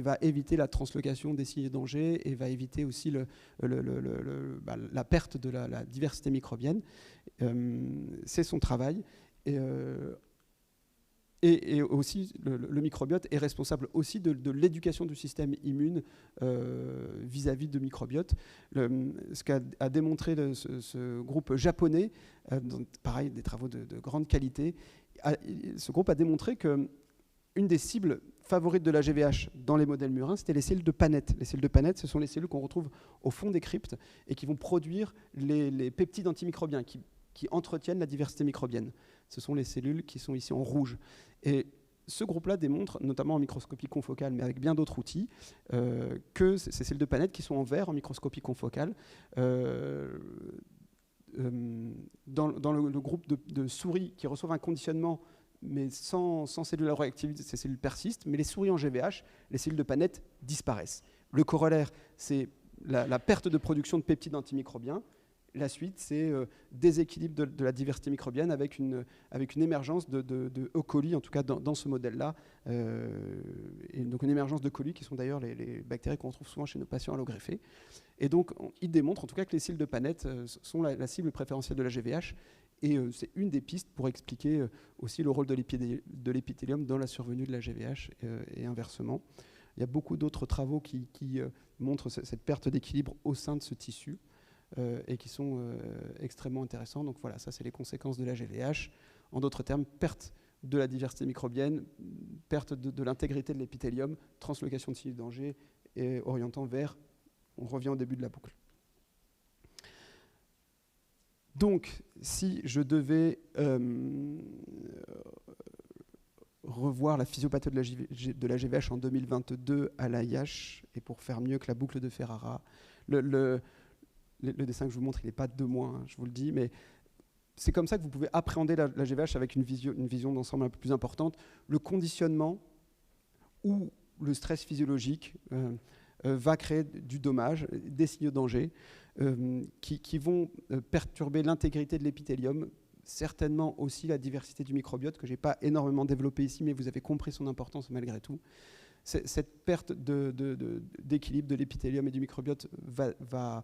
va éviter la translocation des signes de danger et va éviter aussi la perte de la diversité microbienne. C'est son travail. Et aussi, le microbiote est responsable aussi de l'éducation du système immune vis-à-vis de microbiote. Ce qu'a démontré ce groupe japonais, pareil, des travaux de grande qualité, ce groupe a démontré qu'une des cibles favorites de la GVH dans les modèles murins, c'était les cellules de Paneth. Les cellules de Paneth, ce sont les cellules qu'on retrouve au fond des cryptes et qui vont produire les peptides antimicrobiens qui entretiennent la diversité microbienne. Ce sont les cellules qui sont ici en rouge. Et ce groupe-là démontre, notamment en microscopie confocale, mais avec bien d'autres outils, que ces cellules de Paneth qui sont en vert en microscopie confocale, dans le groupe de souris qui reçoivent un conditionnement, mais sans cellules réactives, ces cellules persistent, mais les souris en GVH, les cellules de Paneth disparaissent. Le corollaire, c'est la perte de production de peptides antimicrobiens. La suite, c'est déséquilibre de la diversité microbienne avec une émergence de E. coli, en tout cas dans ce modèle-là. Et donc une émergence de coli, qui sont d'ailleurs les bactéries qu'on retrouve souvent chez nos patients allogreffés. Et donc, il démontre en tout cas que les cellules de Paneth sont la cible préférentielle de la GVH. Et c'est une des pistes pour expliquer aussi le rôle de l'épithélium dans la survenue de la GVH et inversement. Il y a beaucoup d'autres travaux qui montrent cette perte d'équilibre au sein de ce tissu. Et qui sont extrêmement intéressants. Donc voilà, ça c'est les conséquences de la GVH. En d'autres termes, perte de la diversité microbienne, perte de l'intégrité de l'épithélium, translocation de signes de danger et orientant vers, on revient au début de la boucle. Donc, si je devais revoir la physiopathologie de la GVH en 2022 à l'AIH, et pour faire mieux que la boucle de Ferrara, le dessin que je vous montre, il n'est pas de moi, hein, je vous le dis, mais c'est comme ça que vous pouvez appréhender la GVH avec une vision d'ensemble un peu plus importante. Le conditionnement ou le stress physiologique va créer du dommage, des signaux de danger qui vont perturber l'intégrité de l'épithélium, certainement aussi la diversité du microbiote, que je n'ai pas énormément développé ici, mais vous avez compris son importance malgré tout. Cette perte d'équilibre de l'épithélium et du microbiote va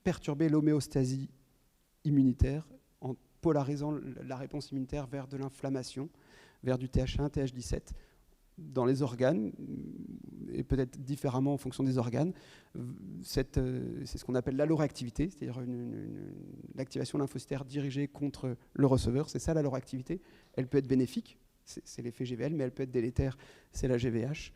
perturber l'homéostasie immunitaire en polarisant la réponse immunitaire vers de l'inflammation, vers du TH1, TH17 dans les organes, et peut-être différemment en fonction des organes. C'est ce qu'on appelle l'alloréactivité, c'est-à-dire l'activation lymphocytaire dirigée contre le receveur. C'est ça l'alloréactivité. Elle peut être bénéfique, c'est l'effet GVL, mais elle peut être délétère, c'est la GVH.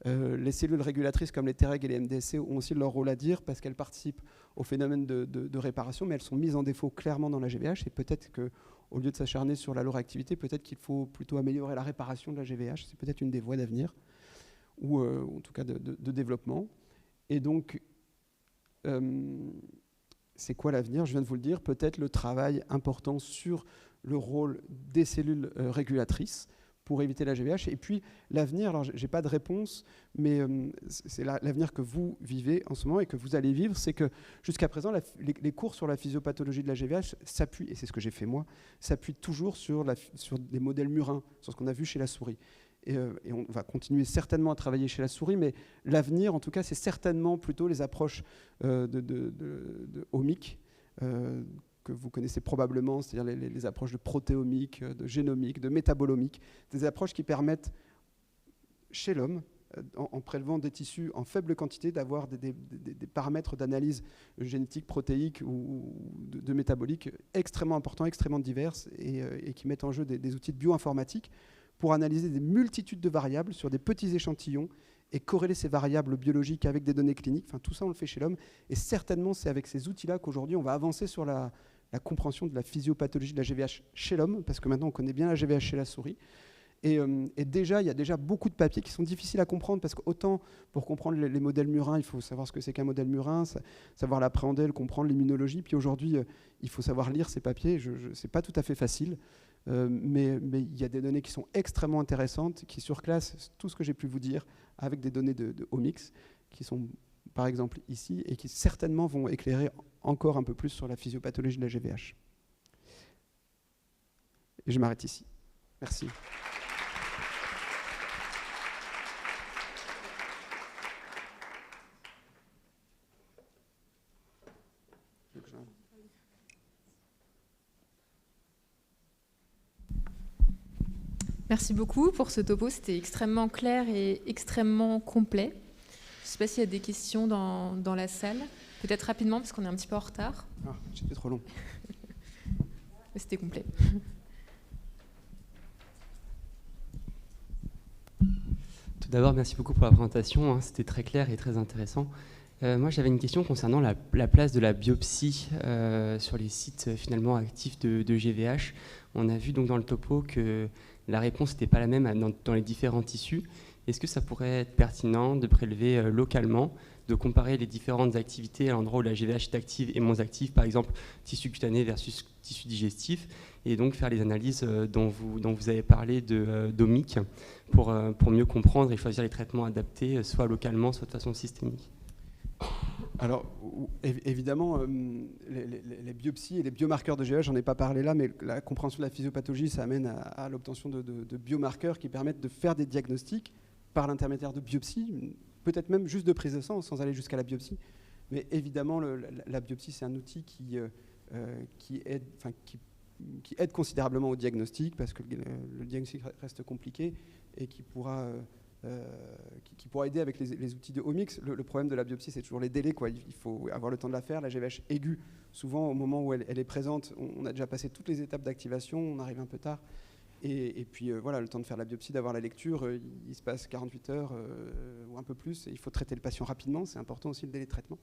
Les cellules régulatrices comme les Treg et les MDSC ont aussi leur rôle à dire parce qu'elles participent au phénomène de réparation, mais elles sont mises en défaut clairement dans la GVH et peut-être qu'au lieu de s'acharner sur l'alloréactivité, peut-être qu'il faut plutôt améliorer la réparation de la GVH. C'est peut-être une des voies d'avenir ou en tout cas de développement. Et donc, c'est quoi l'avenir? Je viens de vous le dire, peut-être le travail important sur le rôle des cellules régulatrices pour éviter la GVH. Et puis l'avenir, alors je n'ai pas de réponse, mais c'est l'avenir que vous vivez en ce moment et que vous allez vivre, c'est que jusqu'à présent, les cours sur la physiopathologie de la GVH s'appuient, et c'est ce que j'ai fait moi, s'appuient toujours sur des modèles murins, sur ce qu'on a vu chez la souris. Et on va continuer certainement à travailler chez la souris, mais l'avenir, en tout cas, c'est certainement plutôt les approches de omique, que vous connaissez probablement, c'est-à-dire les approches de protéomique, de génomique, de métabolomique, des approches qui permettent, chez l'homme, en prélevant des tissus en faible quantité, d'avoir des paramètres d'analyse génétique, protéique ou de métabolique extrêmement importants, extrêmement divers, et qui mettent en jeu des outils de bioinformatique pour analyser des multitudes de variables sur des petits échantillons et corréler ces variables biologiques avec des données cliniques. Enfin, tout ça, on le fait chez l'homme. Et certainement, c'est avec ces outils-là qu'aujourd'hui, on va avancer sur la la compréhension de la physiopathologie de la GVH chez l'homme, parce que maintenant on connaît bien la GVH chez la souris. Et déjà, il y a déjà beaucoup de papiers qui sont difficiles à comprendre, parce qu'autant pour comprendre les modèles murins, il faut savoir ce que c'est qu'un modèle murin, savoir l'appréhender, le comprendre, l'immunologie. Puis aujourd'hui, il faut savoir lire ces papiers. Ce n'est pas tout à fait facile, mais il y a des données qui sont extrêmement intéressantes, qui surclassent tout ce que j'ai pu vous dire avec des données de Omics, qui sont par exemple ici, et qui certainement vont éclairer encore un peu plus sur la physiopathologie de la GVH. Et je m'arrête ici. Merci. Merci beaucoup pour ce topo, c'était extrêmement clair et extrêmement complet. Je ne sais pas s'il y a des questions dans la salle. Peut-être rapidement, parce qu'on est un petit peu en retard. Ah, c'était trop long. C'était complet. Tout d'abord, merci beaucoup pour la présentation. C'était très clair et très intéressant. Moi, j'avais une question concernant la place de la biopsie sur les sites finalement actifs de GVH. On a vu donc dans le topo que la réponse n'était pas la même dans les différents tissus. Est-ce que ça pourrait être pertinent de prélever localement, de comparer les différentes activités à l'endroit où la GVH est active et moins active, par exemple tissu cutané versus tissu digestif, et donc faire les analyses dont vous avez parlé d'omics pour mieux comprendre et choisir les traitements adaptés, soit localement, soit de façon systémique? Alors, évidemment, les biopsies et les biomarqueurs de GVH, j'en ai pas parlé là, mais la compréhension de la physiopathologie, ça amène à l'obtention de biomarqueurs qui permettent de faire des diagnostics par l'intermédiaire de biopsies, peut-être même juste de prise de sang, sans aller jusqu'à la biopsie. Mais évidemment, la biopsie, c'est un outil qui aide considérablement au diagnostic, parce que le diagnostic reste compliqué et qui pourra aider avec les outils de Omics. Le problème de la biopsie, c'est toujours les délais, quoi. Il faut avoir le temps de la faire. La GVH aiguë, souvent, au moment où elle est présente, on a déjà passé toutes les étapes d'activation, on arrive un peu tard. Et puis, voilà, le temps de faire la biopsie, d'avoir la lecture, il se passe 48 heures ou un peu plus. Et il faut traiter le patient rapidement. C'est important aussi, le délai de traitement.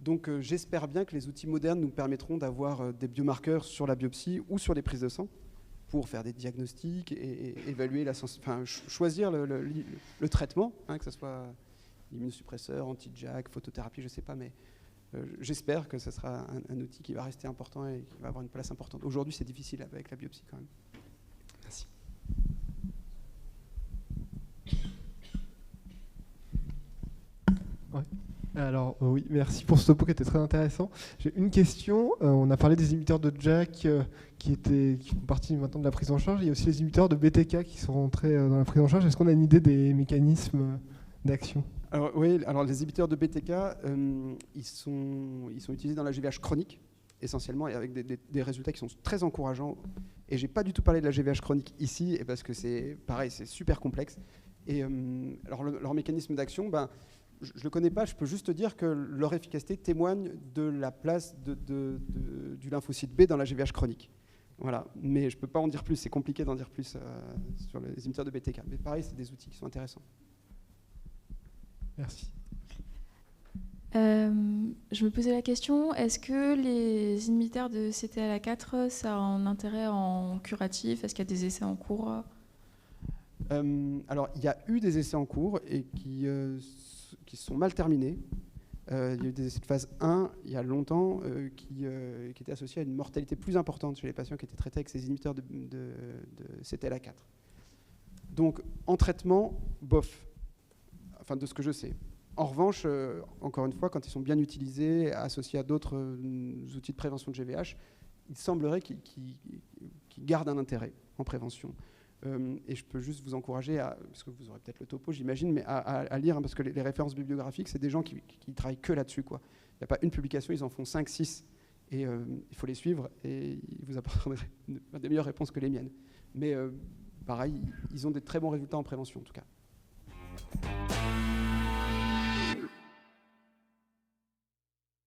Donc, j'espère bien que les outils modernes nous permettront d'avoir des biomarqueurs sur la biopsie ou sur les prises de sang, pour faire des diagnostics et évaluer choisir le traitement, que ce soit immunosuppresseur, anti-JAK, photothérapie, je ne sais pas, mais j'espère que ce sera un outil qui va rester important et qui va avoir une place importante. Aujourd'hui, c'est difficile avec la biopsie quand même. Merci. Ouais. Alors oui, merci pour ce topo qui était très intéressant. J'ai une question. On a parlé des inhibiteurs de JAK qui font partie maintenant de la prise en charge. Il y a aussi les inhibiteurs de BTK qui sont rentrés dans la prise en charge. Est-ce qu'on a une idée des mécanismes d'action? Alors, oui, alors les inhibiteurs de BTK, ils sont utilisés dans la GVH chronique essentiellement, et avec des résultats qui sont très encourageants. Et j'ai pas du tout parlé de la GVH chronique ici, et parce que c'est pareil, c'est super complexe. Et alors leur mécanisme d'action, je ne le connais pas, je peux juste te dire que leur efficacité témoigne de la place du lymphocyte B dans la GVH chronique. Voilà. Mais je ne peux pas en dire plus, c'est compliqué d'en dire plus sur les inhibiteurs de BTK. Mais pareil, c'est des outils qui sont intéressants. Merci. Je me posais la question, est-ce que les inhibiteurs de CTLA4, ça a un intérêt en curatif? Est-ce qu'il y a des essais en cours? Alors, il y a eu des essais en cours et qui se sont mal terminés. Il y a eu des essais de phase 1 il y a longtemps qui étaient associés à une mortalité plus importante chez les patients qui étaient traités avec ces inhibiteurs de CTLA4. Donc, en traitement, bof, enfin de ce que je sais. En revanche, encore une fois, quand ils sont bien utilisés, associés à d'autres outils de prévention de GVH, il semblerait qu'ils gardent un intérêt en prévention. Et je peux juste vous encourager, parce que vous aurez peut-être le topo, j'imagine, mais à lire, parce que les références bibliographiques, c'est des gens qui travaillent que là-dessus, quoi. Il n'y a pas une publication, ils en font 5, 6, et il faut les suivre, et ils vous apporteront des meilleures réponses que les miennes. Mais pareil, ils ont des très bons résultats en prévention, en tout cas.